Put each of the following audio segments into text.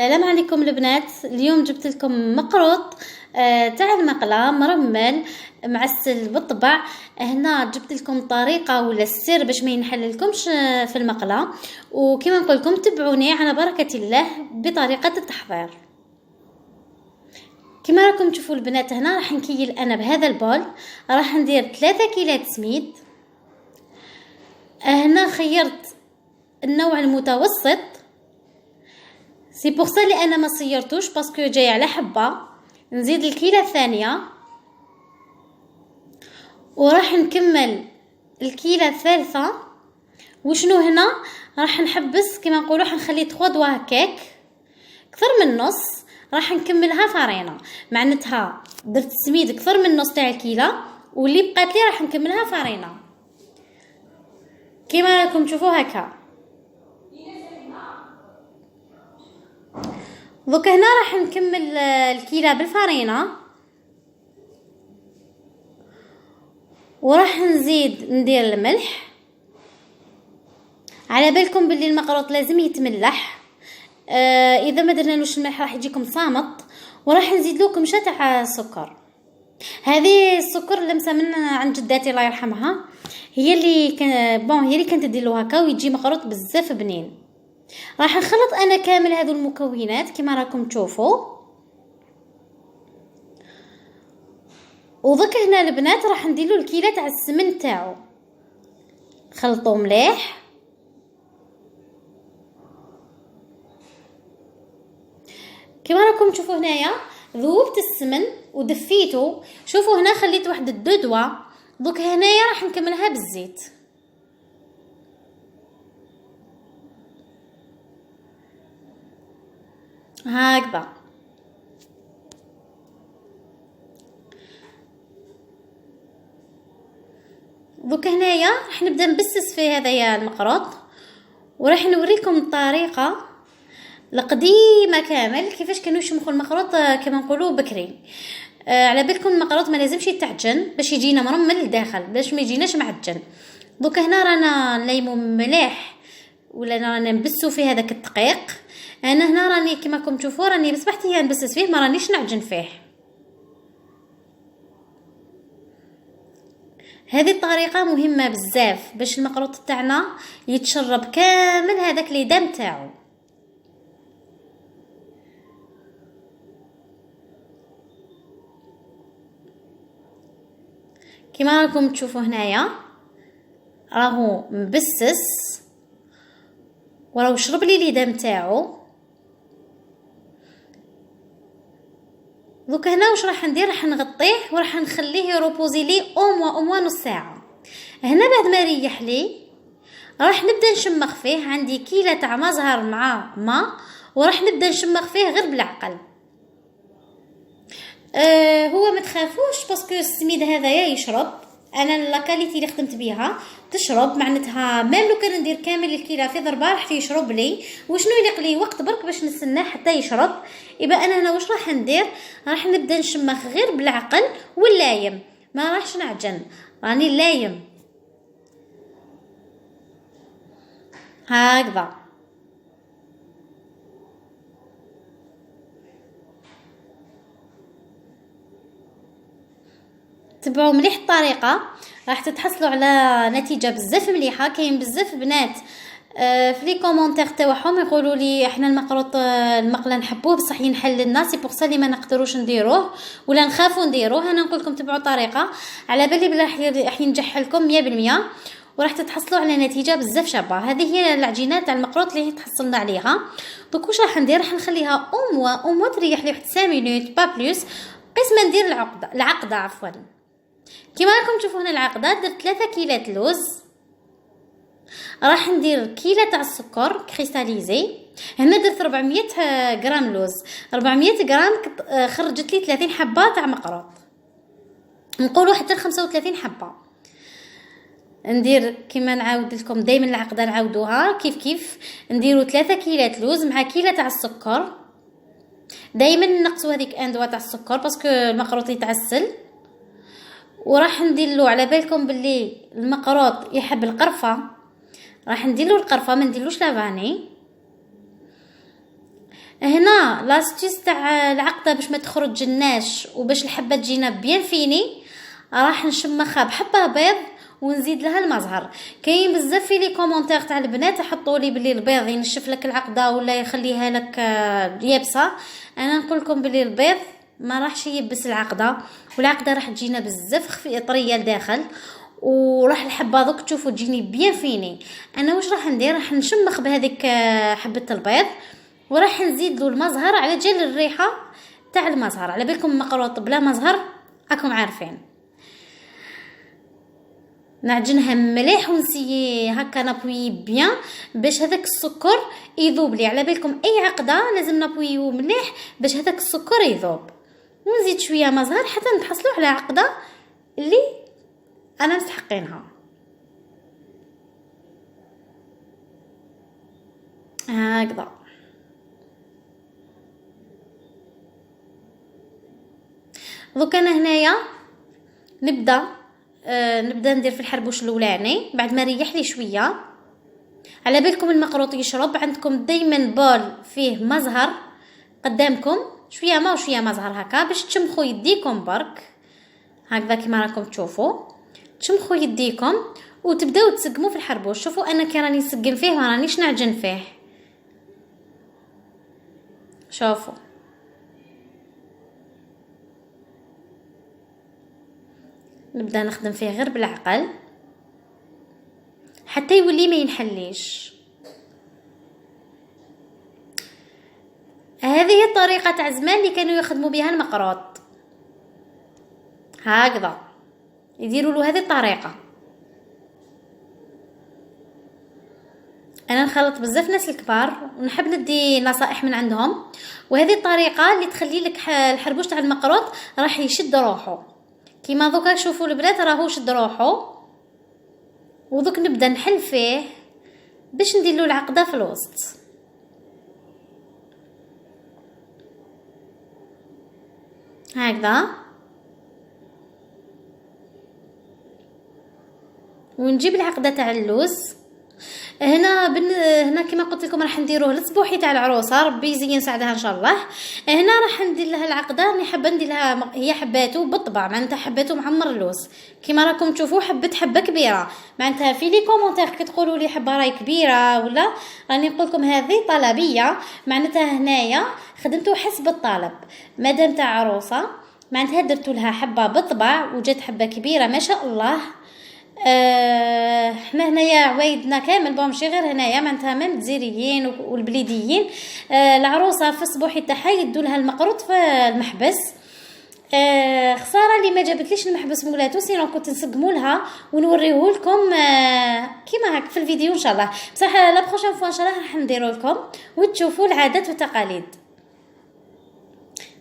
السلام عليكم البنات. اليوم جبت لكم مقروط تاع المقله مرمل معسل بالطبع. هنا جبت لكم طريقه ولا السر باش ما ينحللكمش في المقله، وكما نقول لكم تبعوني على بركه الله بطريقه التحضير. كما راكم تشوفوا البنات، هنا راح نكيل انا بهذا البول، راح ندير 3 كيلات سميد. هنا خيرت النوع المتوسط، سي بوغ سا اللي انا ما صيرتوش باسكو جاي على حبه. نزيد الكيله الثانيه وراح نكمل الكيله الثالثه. وشنو هنا راح نحبس كما نقولوا، راح نخلي 3 دوا هكاك اكثر من نص، راح نكملها فرينه. معناتها درت سميد اكثر من نص تاع الكيله، واللي بقات لي راح نكملها فرينه كما راكم تشوفوا هكا. دوك هنا راح نكمل الكيله بالفرينه، وراح نزيد ندير الملح. على بالكم باللي المقروط لازم يتملح، اذا ما درنالوش الملح راح يجيكم صامت. وراح نزيد له كمشه تاع السكر. هذه السكر لمسه من عند جداتي الله يرحمها، هي اللي هي اللي كانت تدير له هكا ويجي مقروط بزاف بنين. راح نخلط انا كامل هذو المكونات كما راكم تشوفوا. وضك هنا البنات راح نديروا الكيله تاع السمن تاعو، خلطوه مليح. كما راكم تشوفوا هنايا ذوبت السمن ودفيته. شوفوا هنا خليت واحد 2 دوا. دوك هنايا راح نكملها بالزيت هكذا. دوك هنايا راح نبدا نبسس في هذايا المقروط، وراح نوريكم الطريقه القديمه كامل كيفاش كانوا يشمخوا المقروط كما نقولوا بكري. على بالكم المقروط ما لازمش يتعجن باش يجينا مرمل لداخل، باش ما يجيناش معجن. دوك هنا رانا نليمو مليح ولا رانا نبسو فيه هذاك الدقيق. انا هنا راني كما راكم تشوفوا راني بصبحت هي نبسس فيه، ما رانيش نعجن فيه. هذه الطريقه مهمه بزاف باش المقروط تاعنا يتشرب كامل هذاك ليدام تاعو. كما راكم تشوفوا هنايا راهو مبسس وراهو شرب لي ليدام تاعو. دوك هنا واش راح ندير، راح نغطيه وراح نخليه يروبوزي لي او موا نص ساعه. هنا بعد ما يريح لي راح نبدا نشمخ فيه. عندي كيله تاع مزهر مع ما، وراح نبدا نشمخ فيه غير بالعقل. هو ما تخافوش باسكو السميد هذايا يشرب. انا لاكاليتي اللي خدمت بها تشرب، معناتها ميم لو كان ندير كامل الكيله في ضربه راح يشرب لي. وشنو يليق لي وقت برك باش نستناه حتى يشرب. يبقى انا هنا واش راح ندير، راح نبدا نشمخ غير بالعقل واللايم، ما راحش نعجن، راني اللايم هكذا. تبعوا مليح الطريقه راح تتحصلوا على نتيجه بزاف مليحه. كاين بزاف بنات في لي كومونتير تاعهم يقولوا لي احنا المقروط المقله نحبوه بصح ينحل لنا، سي بوغ سا لي ما نقدروش نديروه ولا نخافوا نديروه. انا نقول لكم تبعوا طريقه على بالي بلا راح ينجح لكم 100%، وراح تتحصلوا على نتيجه بزاف شابه. هذه هي العجينه تاع المقروط اللي تحصلنا عليها. دوك واش راح ندير، راح نخليها او موا تريح لي واحد 5 مينوت با بلوس، قيس ما ندير العقده عفوا. كما راكم تشوفوا هنا العقده درت 3 كيلات لوز. راح ندير كيله تاع السكر كريستاليزي. هنا درت 400 غرام لوز. 400 غرام خرجت لي 30 حبه تاع مقروط، نقولوا حتى 35 حبه. ندير كما نعاود لكم دائما العقده نعاودوها كيف نديروا 3 كيلات لوز مع كيله تاع السكر. دائما نقصوا هذيك 1 دوا تاع السكر باسكو المقروط يتعسل. وراح ندير له، على بالكم باللي المقروط يحب القرفه، راح ندير له القرفه ما نديرلوش لافاني. هنا هنا لاستيس تاع العقده باش ما تخرج الناش وباش الحبه تجينا بيان فيني، راح نشمخها بحبه بيض ونزيد لها المزهر. كاين بزاف في لي كومونتير تاع البنات يحطوا لي بلي البيض ينشف لك العقده ولا يخليها لك يابسه. انا نقول لكم بلي البيض ما راحش يبس العقده، والعقده راح تجينا بزاف طريه لداخل، وراح الحبه دوك تشوفوا تجيني بيان فيني. انا واش راح ندير؟ راح نشمخ بهذيك حبه البيض وراح نزيد له المزهر على جال الريحه تاع المزهر. على بالكم مقروط بلا مزهر راكم عارفين. نعجنها مليح ونسيي هكا نابوي بيان باش هذاك السكر يذوب لي. على بالكم اي عقده لازم نابويو مليح باش هذاك السكر يذوب، ونزيد شويه مزهر حتى نتحصلوا على عقده اللي انا مستحقينها. هكذا دوك انا هنايا نبدا ندير في الحربوش الاولاني بعد ما ريح لي شويه. على بالكم المقروط يشرب، عندكم دائما بول فيه مزهر قدامكم، شويه ما وشويه مزهر هكا باش تشمخوا يديكم برك هكذا كما راكم تشوفوا. تشمخوا يديكم وتبداو تسقموا في الحربوش. شوفوا انا كي راني نسقم فيه ما رانيش نعجن فيه. شوفوا نبدا نخدم فيه غير بالعقل حتى يولي ما ينحليش. هذه هي الطريقه تاع زمان اللي كانوا يخدموا بها المقروط، هكذا يديروا له هذه الطريقه. انا نخلط بزاف ناس الكبار ونحب ندي نصائح من عندهم، وهذه الطريقه اللي تخلي لك الحربوش تاع المقروط راح يشد روحه. كيما دوكا شوفوا البنات راهو شد روحه، ودوك نبدا نحل فيه باش ندير له العقده في الوسط. هكذا ونجيب العقده تاع اللوز. هنا كما قلت لكم راح نديروه للصبوحي تاع العروسه، ربي يزين سعدها ان شاء الله. هنا راح ندير لها العقده راني حابه ندير لها هي حباته بالطبع، معناتها حباته معمر اللوز كما راكم تشوفوا. حبه كبيره، معناتها في لي كومونتير كي تقولوا لي حبه راي كبيره ولا، راني نقول لكم هذه طلبيه، معناتها هنايا خدمتو حسب الطلب. مادام تاع عروسه معناتها درتو لها حبه بالطبع وجات حبه كبيره ما شاء الله. احنا هنايا عوايدنا كامل ماشي غير هنايا، معناتها مام الجزائريين والبليديين العروسه في الصبوحي تاعها يدوا لها المقروط في المحبس. خساره اللي ما جابتليش المحبس مولاتو، سينو كنت نسقموا لها ونوريه لكم كيما هكا في الفيديو ان شاء الله. بصح لا بروشين فوا ان شاء الله راح نديرو لكم وتشوفوا العادات والتقاليد.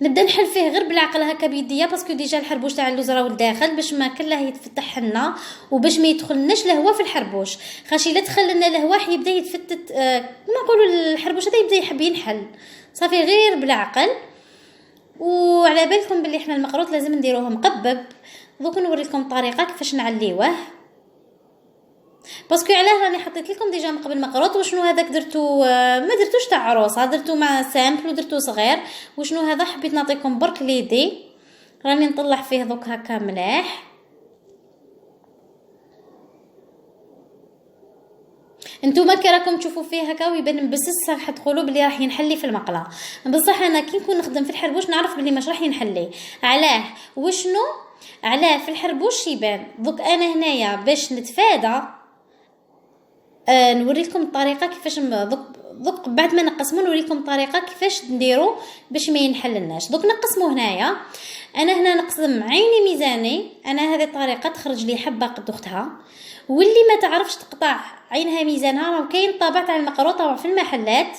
نبدا نحل فيه غير بالعقل هكا بيديا باسكو ديجا الحربوش تاع اللوز راهو لداخل باش ما كله يتفتح لنا وباش ما يدخلناش الهواء في الحربوش. خاطر الا دخل لنا الهواء يبدا يتفتت كما نقولوا الحربوش هذا يبدا يحب ينحل. صافي غير بالعقل. وعلى بالكم باللي احنا المقروط لازم نديروه مقبب. دوك نوريكم الطريقه كيفاش نعليوه، باسكو علاه راني حطيت لكم ديجا من قبل مقروط. وشنو هذاك درتو ما درتوش تاع عروسه، درتو مع سامبل ودرتو صغير. وشنو هذا حبيت نعطيكم برك ليدي. راني نطلع فيه دوك هكا ملاح. انتوما كي راكم تشوفوا فيه هكا ويبان مبسس راح تقولوا بلي راح ينحلي في المقله، بصح انا كي نكون نخدم في الحربوش نعرف بلي مش راح ينحلي. علاه وشنو علاه في الحربوش يبان. دوك انا هنايا باش نتفادى نوريكم الطريقه كيفاش دوك بعد ما نقسمو نوريكم الطريقه كيفاش نديرو باش ما ينحلناش. دوك نقسمو هنايا. انا هنا نقسم عيني ميزاني. انا هذه الطريقه تخرج لي حبه قد اختها. واللي ما تعرفش تقطع عينها ميزانها راه كاين طابع تاع المقروطه في المحلات،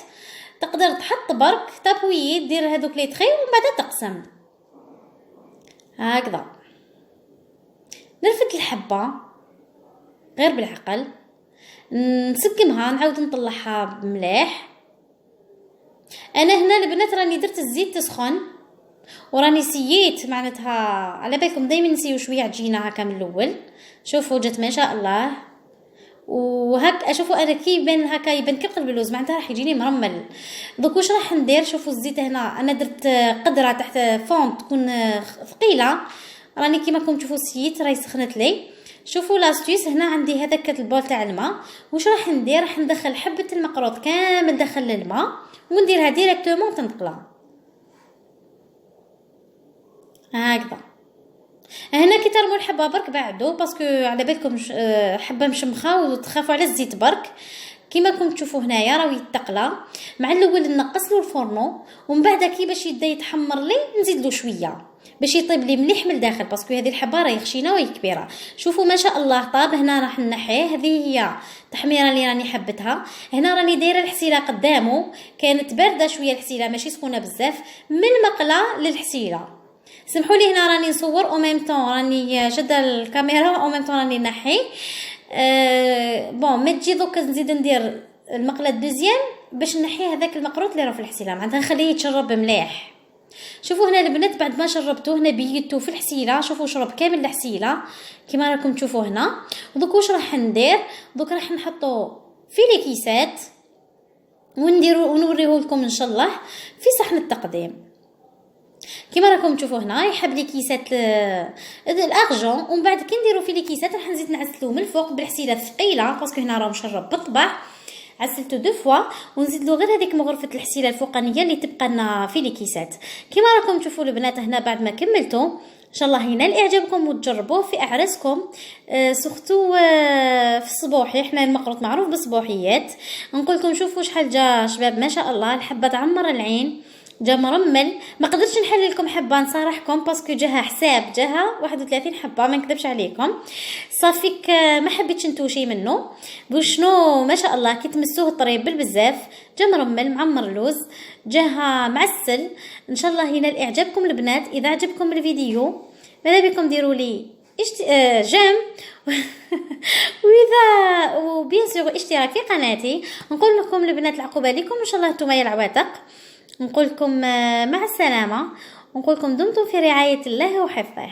تقدر تحط برك تابوي دير هذوك لي تخي ومن بعد تقسم هكذا. نرفد الحبه غير بالعقل، نسقمها نعاود نطلعها بملاح. انا هنا البنات راني درت الزيت تسخن وراني سييت، معناتها على بالكم دائما نسيو شويه عجينه هكا من الاول. شوفوا جات ما شاء الله. وهك اشوفوا انا كي يبان هكا يبان كي قلب اللوز معناتها راح يجيني مرمل. دوك واش راح ندير؟ شوفوا الزيت هنا انا درت قدره تحت فونت تكون ثقيله، راني كيما راكم تشوفوا السيت راهي سخنت لي. شوفوا لاستيس هنا عندي هذاك البول تاع الماء. واش راح ندير؟ راح ندخل حبه المقروط كامل داخل الماء ونديرها ديريكتومون تنقلها هكذا. هنا كي ترموا الحبه برك بعدو باسكو على بالكم حبه مشمخه وتخافوا على الزيت برك. كيما راكم تشوفوا هنايا راهو يتقلى. مع الاول نقص له الفرنو ومن بعد كي باش يبدا يتحمر لي نزيد له شويه باش يطيب لي مليح من الداخل باسكو هذه الحبه راهي خشينه وهي كبيره. شوفوا ما شاء الله طاب. هنا راح نحيه. هذه هي التحميره اللي راني حبتها. هنا راني دايره الحسيله قدامه كانت بارده شويه الحسيله ماشي سخونه بزاف. من المقله للحسيله سمحوا لي هنا راني نصور او ميم طون راني شاده الكاميرا او ميم طون راني نحي. بون ما تجي دوك نزيد ندير المقله الدوزيام باش نحي هذاك المقروط اللي راه في الحسيله معناتها نخليه يتشرب مليح. شوفوا هنا البنات بعد ما شربتوه هنا بيدتو في الحسيله. شوفوا شرب كامل الحسيله كيما راكم تشوفوا هنا. دوك واش راح ندير؟ دوك راح نحطو في لي كيسات ونديرو ونوريه لكم ان شاء الله في صحن التقديم كيما راكم تشوفوا هنا. يحب لي كيسات الارجون ومن بعد كي نديرو في لي كيسات راح نزيد نعسلوه من الفوق بالحسيله الثقيله باسكو هنا راه مشرب بالطبع. عسلته دو فوا ونزيد له غير هذيك مغرفه الحسيله الفوقانيه اللي تبقى لنا في لي كيسات كيما راكم تشوفوا البنات. هنا بعد ما كملته ان شاء الله ينال اعجابكم وتجربوه في اعراسكم سختو في الصبوحي. احنا المقروط معروف بالصبوحيات. نقول لكم شوفوا شحال جا شباب ما شاء الله. الحبه تعمر العين جا مرمل. ما قدرتش نحل لكم حبه نصارحكم باسكو جاها حساب جاها 31 حبه ما نكذبش عليكم. صافيك ما حبيتش نتوشي منه بوشنو ما شاء الله كي تمسوه طريب بزاف جا مرمل معمر لوز جاها معسل. ان شاء الله ينال اعجابكم البنات. اذا عجبكم الفيديو ماذا بكم ديروا لي جيم واذا وبيان سور اشتراك في قناتي. نقول لكم البنات العقوبه لكم ان شاء الله نتوما يا العواتق. نقول لكم مع السلامه ونقول لكم دمتم في رعايه الله وحفظه.